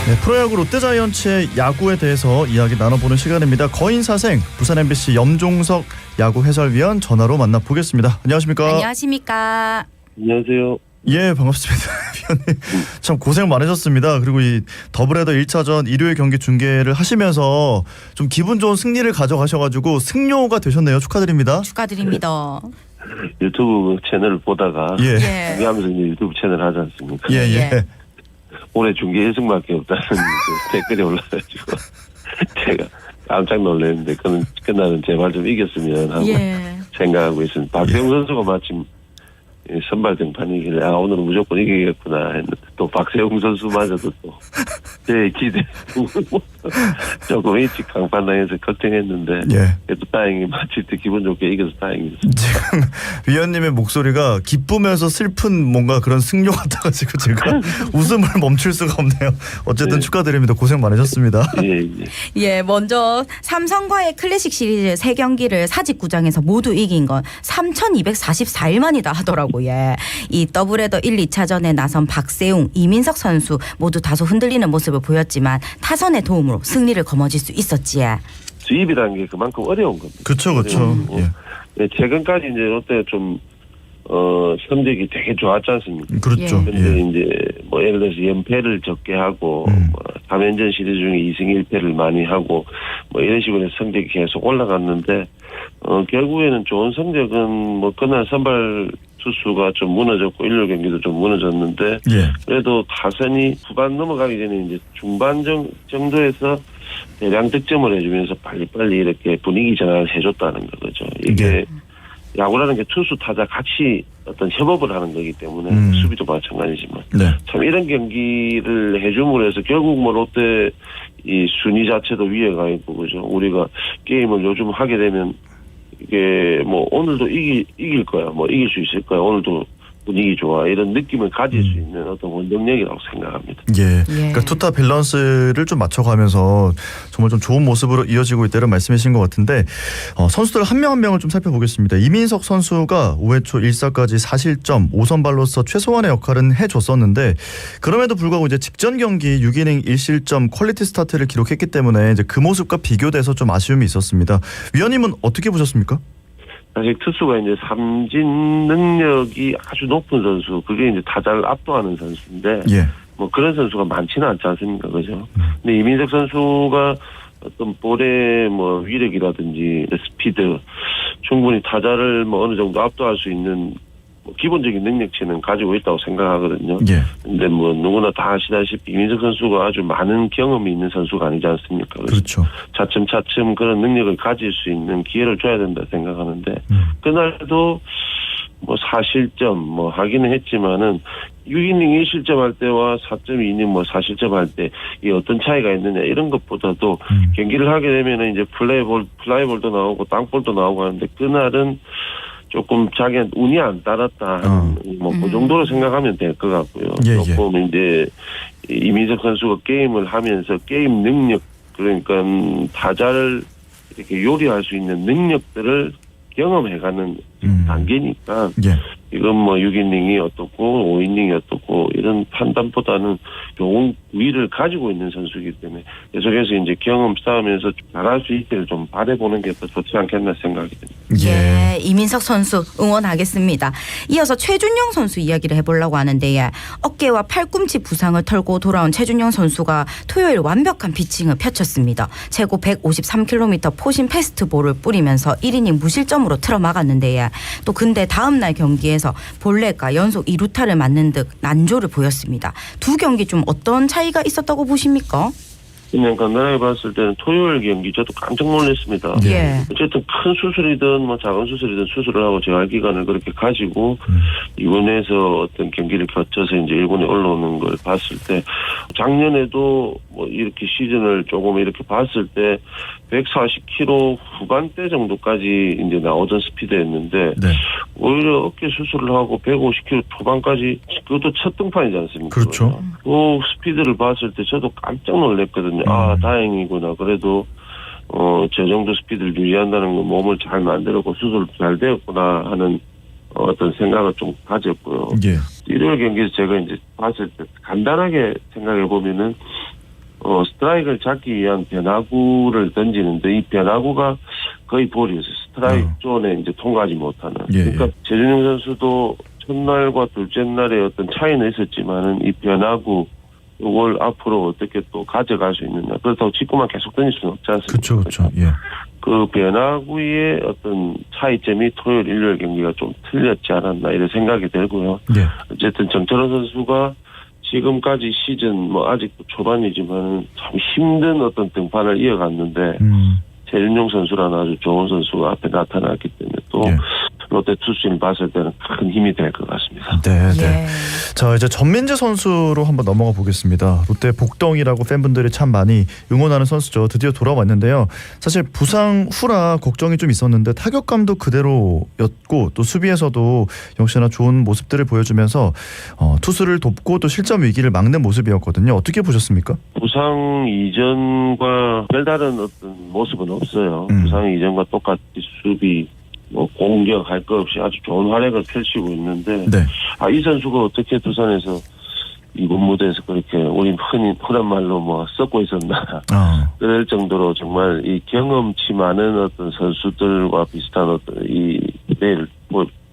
네, 프로야구 롯데자이언츠의 야구에 대해서 이야기 나눠보는 시간입니다. 거인사생 부산 MBC 염종석 야구 해설위원 전화로 만나보겠습니다. 안녕하십니까? 안녕하십니까? 안녕하세요. 예, 반갑습니다. 위원님 참 고생 많으셨습니다. 그리고 이 더블헤더 1차전 일요일 경기 중계를 하시면서 좀 기분 좋은 승리를 가져가셔가지고 승료가 되셨네요. 축하드립니다. 축하드립니다. 유튜브 채널을 보다가 예. 중계하면서 이제 유튜브 채널 하지 않습니까? 예. 예. 올해 중계 1승밖에 없다는 그 댓글이 올라가지고 제가 깜짝 놀랐는데 그날은 제발 좀 이겼으면 하고 생각하고 있습니다. 박세웅 선수가 마침 선발 등판이길래 오늘은 무조건 이기겠구나 했는데 또 박세웅 선수마저도 또 제 기대 조금 일찍 강판당해서 걱정했는데 그래도 다행히 마칠 때 기분 좋게 이겨서 다행이었습니다. 지금 위원님의 목소리가 기쁘면서 슬픈 뭔가 그런 승료 같아가지고 제가 웃음을 멈출 수가 없네요. 어쨌든 축하드립니다. 고생 많으셨습니다. 예, 먼저 삼성과의 클래식 시리즈 3경기를 사직구장에서 모두 이긴 건 3,244일 만이다 하더라고요. 이 더블헤더 1, 2차전에 나선 박세웅, 이민석 선수 모두 다소 흔들리는 모습을 보였지만 타선의 도움으로 승리를 거머쥘 수 있었지요. 수입이라는 게 그만큼 어려운 겁니다. 그렇죠. 네, 최근까지 이제 롯데 좀 성적이 되게 좋았지 않습니까? 그렇죠. 근데 이제 뭐 예를 들어서 연패를 적게 하고 3연전 시리즈 중에 2승 1패를 많이 하고 뭐 이런 식으로 해서 성적이 계속 올라갔는데 결국에는 좋은 성적은 뭐 그날 선발 투수가 좀 무너졌고 일요일 경기도 좀 무너졌는데 그래도 타선이 후반 넘어가기 전에 이제 중반 정도에서 대량 득점을 해주면서 빨리빨리 이렇게 분위기 전환을 해줬다는 거죠. 이게 야구라는 게 투수 타자 같이 어떤 협업을 하는 거기 때문에 수비도 마찬가지지만 참 이런 경기를 해줌으로 해서 결국 뭐 롯데 이 순위 자체도 위에 가 있고 그죠. 우리가 게임을 요즘 하게 되면 이게 뭐 오늘도 이길 거야, 뭐 이길 수 있을 거야, 오늘도 분위기 좋아 이런 느낌을 가질 수 있는 어떤 원동력이라고 생각합니다. 그러니까 투타 밸런스를 좀 맞춰가면서 정말 좀 좋은 모습으로 이어지고 있다는 말씀이신 것 같은데 선수들 한 명 한 명을 좀 살펴보겠습니다. 이민석 선수가 5회 초 1사까지 4실점 5선발로서 최소한의 역할은 해줬었는데 그럼에도 불구하고 이제 직전 경기 6이닝 1실점 퀄리티 스타트를 기록했기 때문에 이제 그 모습과 비교돼서 좀 아쉬움이 있었습니다. 위원님은 어떻게 보셨습니까? 사실 투수가 이제 삼진 능력이 아주 높은 선수, 그게 이제 타자를 압도하는 선수인데, 뭐 그런 선수가 많지는 않지 않습니까, 그죠? 근데 이민석 선수가 어떤 볼의 뭐 위력이라든지 스피드, 충분히 타자를 뭐 어느 정도 압도할 수 있는 뭐 기본적인 능력치는 가지고 있다고 생각하거든요. 근데 뭐 누구나 다 아시다시피 이민석 선수가 아주 많은 경험이 있는 선수가 아니지 않습니까? 그렇죠. 차츰차츰 그런 능력을 가질 수 있는 기회를 줘야 된다 생각하는데 그날도 뭐 4실점 뭐 하기는 했지만은 6이닝 1실점 할 때와 4.2이닝 뭐 4실점 할 때 이 어떤 차이가 있느냐 이런 것보다도 경기를 하게 되면은 이제 플라이볼도 나오고 땅볼도 나오고 하는데 그날은 조금 자기한테 운이 안 따랐다. 뭐 그 정도로 생각하면 될 것 같고요. 조금 이제 이민석 선수가 게임을 하면서 게임 능력 그러니까 타자를 이렇게 요리할 수 있는 능력들을 경험해가는 단계니까 이건 뭐 6이닝이 어떻고 5이닝이 어떻고 이런 판단보다는 좋은 위를 가지고 있는 선수이기 때문에 계속해서 이제 경험 쌓으면서 잘할 수 있기를 좀 바라보는 게 더 좋지 않겠나 생각이 듭니다. 이민석 선수 응원하겠습니다. 이어서 최준용 선수 이야기를 해보려고 하는데 어깨와 팔꿈치 부상을 털고 돌아온 최준용 선수가 토요일 완벽한 피칭을 펼쳤습니다. 최고 153km 포신 패스트볼을 뿌리면서 1이닝 무실점으로 틀어막았는데 또 근데 다음날 경기에서 볼넷과 연속 2루타를 맞는 듯 난조를 보였습니다. 두 경기 좀 어떤 차이가 있었다고 보십니까? 그냥 간단하게 봤을 때는 토요일 경기 저도 깜짝 놀랐습니다. 어쨌든 큰 수술이든 뭐 작은 수술이든 수술을 하고 재활 기간을 그렇게 가지고 입원해서 어떤 경기를 거쳐서 이제 일본에 올라오는 걸 봤을 때 작년에도 뭐 이렇게 시즌을 조금 이렇게 봤을 때 140km 후반대 정도까지 이제 나오던 스피드였는데 오히려 어깨 수술을 하고 150km 초반까지 그것도 첫 등판이지 않습니까? 그렇죠. 그 스피드를 봤을 때 저도 깜짝 놀랐거든요. 다행이구나. 그래도 저 정도 스피드를 유지한다는 건 몸을 잘 만들었고 수술도 잘 되었구나 하는 어떤 생각을 좀 가졌고요. 일요일 경기에서 제가 이제 봤을 때 간단하게 생각해 보면은 스트라이크를 잡기 위한 변화구를 던지는데 이 변화구가 거의 볼이었어요. 스트라이크 존에 이제 통과하지 못하는. 예, 그러니까 예. 최준용 선수도 첫날과 둘째 날에 어떤 차이는 있었지만은 이 변화구 이걸 앞으로 어떻게 또 가져갈 수 있느냐. 그렇다고 직구만 계속 던질 수는 없지 않습니까? 그렇죠. 예. 그 변화구의 어떤 차이점이 토요일 일요일 경기가 좀 틀렸지 않았나 이런 생각이 들고요. 예. 어쨌든 정철원 선수가 지금까지 시즌 뭐 아직도 초반이지만 참 힘든 어떤 등판을 이어갔는데 최준용 선수라는 아주 좋은 선수가 앞에 나타났기 때문에 또 예. 롯데 투수를 봤을 때는 큰 힘이 될 것 같습니다. 네. 예. 자, 이제 전민재 선수로 한번 넘어가 보겠습니다. 롯데 복덩이라고 팬분들이 참 많이 응원하는 선수죠. 드디어 돌아왔는데요. 사실 부상 후라 걱정이 좀 있었는데 타격감도 그대로였고 또 수비에서도 역시나 좋은 모습들을 보여주면서 투수를 돕고 또 실점 위기를 막는 모습이었거든요. 어떻게 보셨습니까? 부상 이전과 별다른 어떤 모습은 없어요. 부상 이전과 똑같이 수비 뭐 공격 할 거 없이 아주 좋은 활약을 펼치고 있는데 네. 이 선수가 어떻게 두산에서 이번 무대에서 그렇게 우리 흔한 말로 뭐 썩고 있었나 그럴 정도로 정말 이 경험치 많은 어떤 선수들과 비슷한 어떤 이 플레이를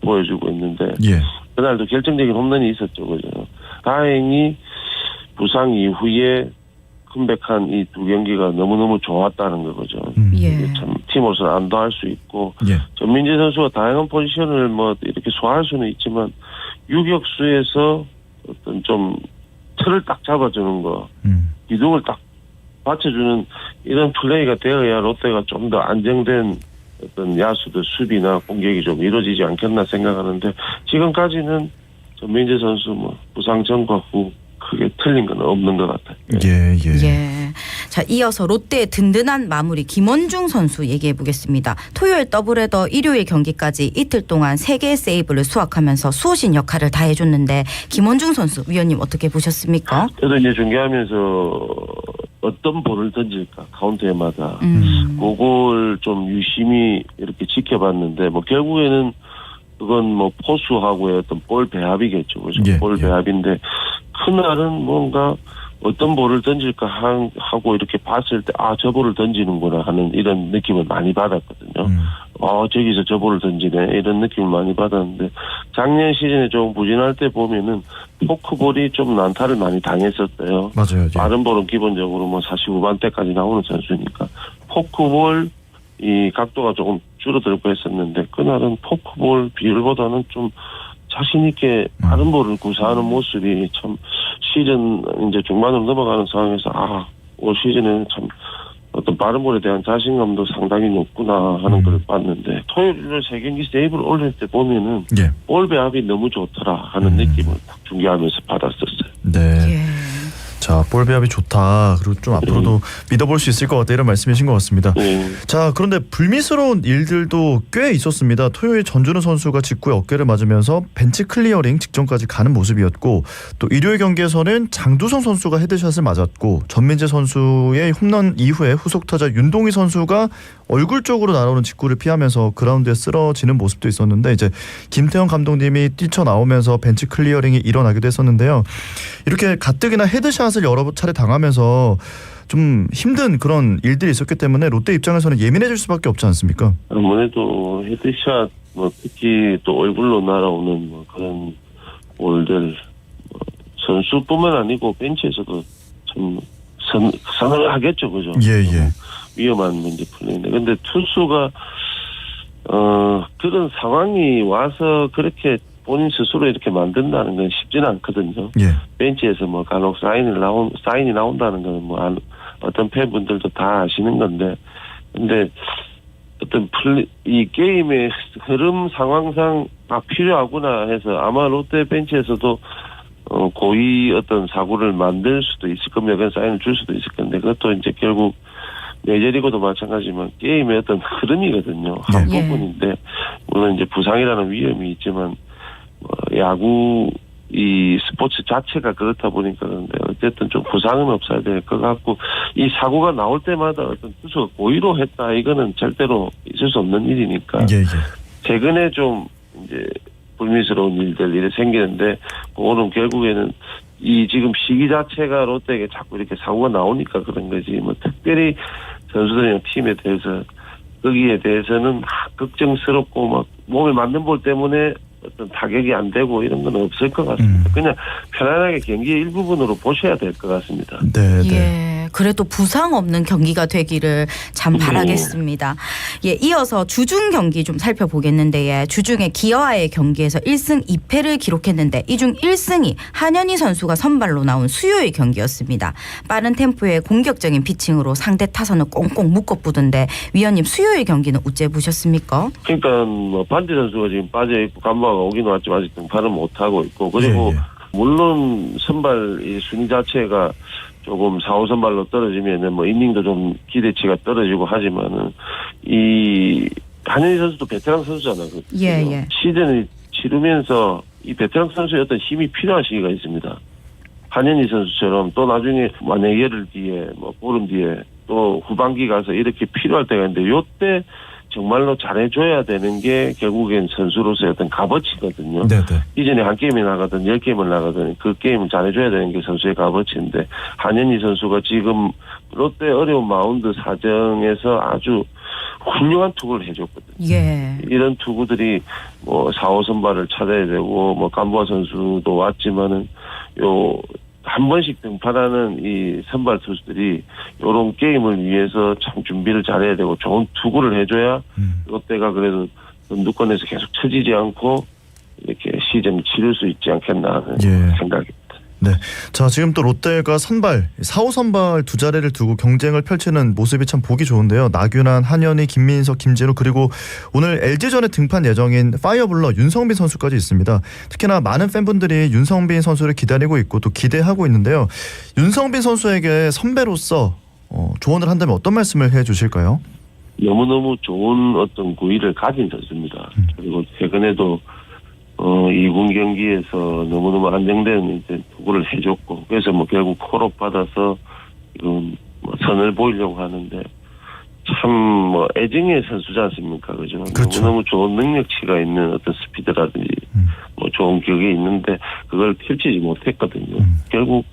보여주고 있는데 예. 그날도 결정적인 홈런이 있었죠. 그죠. 다행히 부상 이후에 컴백한 이 두 경기가 너무너무 좋았다는 거죠. 예. 참 팀으로서 안도할 수 있고 예. 전민재 선수가 다양한 포지션을 뭐 이렇게 소화할 수는 있지만 유격수에서 어떤 좀 틀을 딱 잡아주는 거, 기둥을 딱 받쳐주는 이런 플레이가 되어야 롯데가 좀 더 안정된 어떤 야수들 수비나 공격이 좀 이루어지지 않겠나 생각하는데 지금까지는 전민재 선수 뭐 부상 전과 후 크게 틀린 건 없는 것 같아요. 예. 자, 이어서 롯데의 든든한 마무리 김원중 선수 얘기해 보겠습니다. 토요일 더블헤더 일요일 경기까지 이틀 동안 3개의 세이브를 수확하면서 수호신 역할을 다 해줬는데 김원중 선수 위원님 어떻게 보셨습니까? 그래도 이제 중계하면서 어떤 볼을 던질까 카운트에마다 그걸 좀 유심히 이렇게 지켜봤는데 뭐 결국에는 그건 뭐 포수하고의 어떤 볼 배합이겠죠. 그죠? 예, 볼 배합인데 그날은 뭔가 어떤 볼을 던질까 하고 이렇게 봤을 때 저 볼을 던지는구나 하는 이런 느낌을 많이 받았거든요. 저기서 저 볼을 던지네 이런 느낌을 많이 받았는데 작년 시즌에 좀 부진할 때 보면은 포크볼이 좀 난타를 많이 당했었어요. 맞아요. 예. 빠른 볼은 기본적으로 뭐 40 후반대까지 나오는 선수니까 포크볼 이 각도가 조금 줄어들고 했었는데 그날은 포크볼 비율보다는 좀 자신 있게 빠른 볼을 구사하는 모습이 참 시즌 이제 중반으로 넘어가는 상황에서 올 시즌에는 참 어떤 빠른 볼에 대한 자신감도 상당히 높구나 하는 걸 봤는데 토요일에 3경기 세이브를 올릴 때 보면은 예. 볼 배합이 너무 좋더라 하는 느낌을 딱 중계하면서 받았었어요. 네. 예. 자, 볼 배합이 좋다. 그리고 좀 앞으로도 믿어볼 수 있을 것 같다. 이런 말씀이신 것 같습니다. 자, 그런데 불미스러운 일들도 꽤 있었습니다. 토요일 전준우 선수가 직구에 어깨를 맞으면서 벤치 클리어링 직전까지 가는 모습이었고 또 일요일 경기에서는 장두성 선수가 헤드샷을 맞았고 전민재 선수의 홈런 이후에 후속 타자 윤동희 선수가 얼굴 쪽으로 날아오는 직구를 피하면서 그라운드에 쓰러지는 모습도 있었는데 이제 김태형 감독님이 뛰쳐나오면서 벤치 클리어링이 일어나기도 했었는데요. 이렇게 가뜩이나 헤드샷을 여러 차례 당하면서 좀 힘든 그런 일들이 있었기 때문에 롯데 입장에서는 예민해질 수밖에 없지 않습니까? 아무래도 헤드샷 뭐 특히 또 얼굴로 날아오는 뭐 그런 볼들 선수뿐만 아니고 벤치에서도 참 서늘하겠죠, 그죠? 예. 위험한 문제 플레이인데 근데 투수가 그런 상황이 와서 그렇게 본인 스스로 이렇게 만든다는 건 쉽지는 않거든요. 예. 벤치에서 뭐 간혹 사인이 나온다는 건 뭐 어떤 팬분들도 다 아시는 건데, 근데 어떤 이 게임의 흐름 상황상 필요하구나 해서 아마 롯데 벤치에서도 고의 어떤 사고를 만들 수도 있을 겁니다. 그런 사인을 줄 수도 있을 건데 그것도 이제 결국 메이저리그도 마찬가지지만 게임의 어떤 흐름이거든요. 한 예. 부분인데 물론 이제 부상이라는 위험이 있지만 야구 이 스포츠 자체가 그렇다 보니까 그런데 어쨌든 좀 부상은 없어야 될 것 같고 이 사고가 나올 때마다 어떤 투수가 고의로 했다 이거는 절대로 있을 수 없는 일이니까 예. 최근에 좀 이제 불미스러운 일들이 생기는데 그거는 결국에는 이 지금 시기 자체가 롯데에게 자꾸 이렇게 사고가 나오니까 그런 거지. 뭐 특별히 선수들이나 팀에 대해서 거기에 대해서는 걱정스럽고 막 몸에 맞는 볼 때문에 어떤 타격이 안 되고 이런 건 없을 것 같습니다. 그냥 편안하게 경기의 일부분으로 보셔야 될 것 같습니다. 네, 네. 예, 그래도 부상 없는 경기가 되기를 참 바라겠습니다. 예, 이어서 주중 경기 좀 살펴보겠는데 예, 주중에 기아와의 경기에서 1승 2패를 기록했는데 이 중 1승이 한현희 선수가 선발로 나온 수요일 경기였습니다. 빠른 템포의 공격적인 피칭으로 상대 타선을 꽁꽁 묶어부던데 위원님 수요일 경기는 어째 보셨습니까? 그러니까 뭐 반지 선수가 지금 빠져 있고 간바가 오긴 왔지만 아직 등판을 못 하고 있고 그리고 예, 예. 물론 선발 이 순위 자체가 조금 4, 5선발로 떨어지면은 뭐 이닝도 좀 기대치가 떨어지고 하지만은 이 한현희 선수도 베테랑 선수잖아요. 예, 예. 시즌을 치르면서 이 베테랑 선수의 어떤 힘이 필요한 시기가 있습니다. 한현희 선수처럼 또 나중에 만약 열흘 뒤에 뭐 보름 뒤에 또 후반기 가서 이렇게 필요할 때가 있는데 요때 정말로 잘해줘야 되는 게 결국엔 선수로서의 어떤 값어치거든요. 네, 네. 이전에 한 게임에 나가든 10게임을 나가든 그 게임을 잘해줘야 되는 게 선수의 값어치인데 한현희 선수가 지금 롯데 어려운 마운드 사정에서 아주 훌륭한 투구를 해줬거든요. 예. 이런 투구들이 뭐 4, 5선발을 찾아야 되고 뭐 간부아 선수도 왔지만은 요 한 번씩 등판하는 이 선발 투수들이 이런 게임을 위해서 참 준비를 잘해야 되고 좋은 투구를 해줘야 롯데가 그래도 선두권에서 계속 처지지 않고 이렇게 시즌을 치를 수 있지 않겠나 하는 예. 생각입니다. 네. 자, 지금 또 롯데가 선발, 4, 5선발 두 자리를 두고 경쟁을 펼치는 모습이 참 보기 좋은데요. 나균환, 한현희, 김민석, 김진우 그리고 오늘 LG전에 등판 예정인 파이어블러 윤성빈 선수까지 있습니다. 특히나 많은 팬분들이 윤성빈 선수를 기다리고 있고 또 기대하고 있는데요. 윤성빈 선수에게 선배로서 조언을 한다면 어떤 말씀을 해주실까요? 너무너무 좋은 어떤 구위를 가진 선수입니다. 그리고 최근에도 2군 경기에서 너무너무 안정된 이제 투구를 해줬고, 그래서 뭐 결국 콜업 받아서 지금 뭐 선을 보이려고 하는데, 참 뭐 애증의 선수지 않습니까? 그죠? 그렇죠. 너무너무 좋은 능력치가 있는 어떤 스피드라든지 뭐 좋은 격이 있는데, 그걸 펼치지 못했거든요. 결국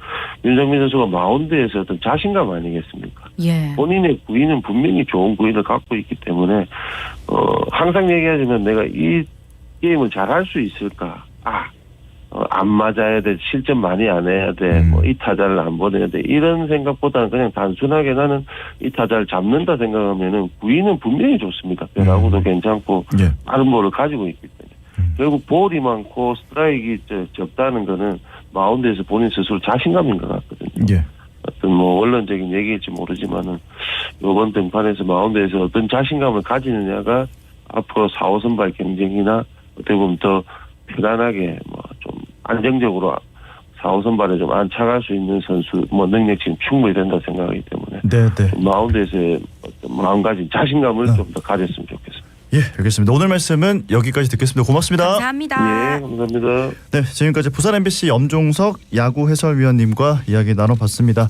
윤성민 선수가 마운드에서 어떤 자신감 아니겠습니까? 예. 본인의 구위는 분명히 좋은 구위를 갖고 있기 때문에, 항상 얘기하지만 내가 이 게임을 잘할 수 있을까? 안 맞아야 돼. 실점 많이 안 해야 돼. 뭐 이 타자를 안 보내야 돼. 이런 생각보다는 그냥 단순하게 나는 이 타자를 잡는다 생각하면은 구위는 분명히 좋습니다. 변화구도 괜찮고 예. 빠른 볼을 가지고 있기 때문에. 결국 볼이 많고 스트라이크가 적다는 거는 마운드에서 본인 스스로 자신감인 것 같거든요. 예. 어떤 뭐 원론적인 얘기일지 모르지만은 이번 등판에서 마운드에서 어떤 자신감을 가지느냐가 앞으로 4, 5선발 경쟁이나 어떻게 보면 더 편안하게 뭐 좀 안정적으로 4, 5선발에 좀 안착할 수 있는 선수 뭐 능력치는 충분히 된다 생각하기 때문에 네, 네. 마운드에서의 어떤 마음가짐 자신감을 좀 더 가졌으면 좋겠습니다. 예, 알겠습니다. 오늘 말씀은 여기까지 듣겠습니다. 고맙습니다. 감사합니다. 예, 감사합니다. 네, 지금까지 부산 MBC 염종석 야구 해설위원님과 이야기 나눠봤습니다.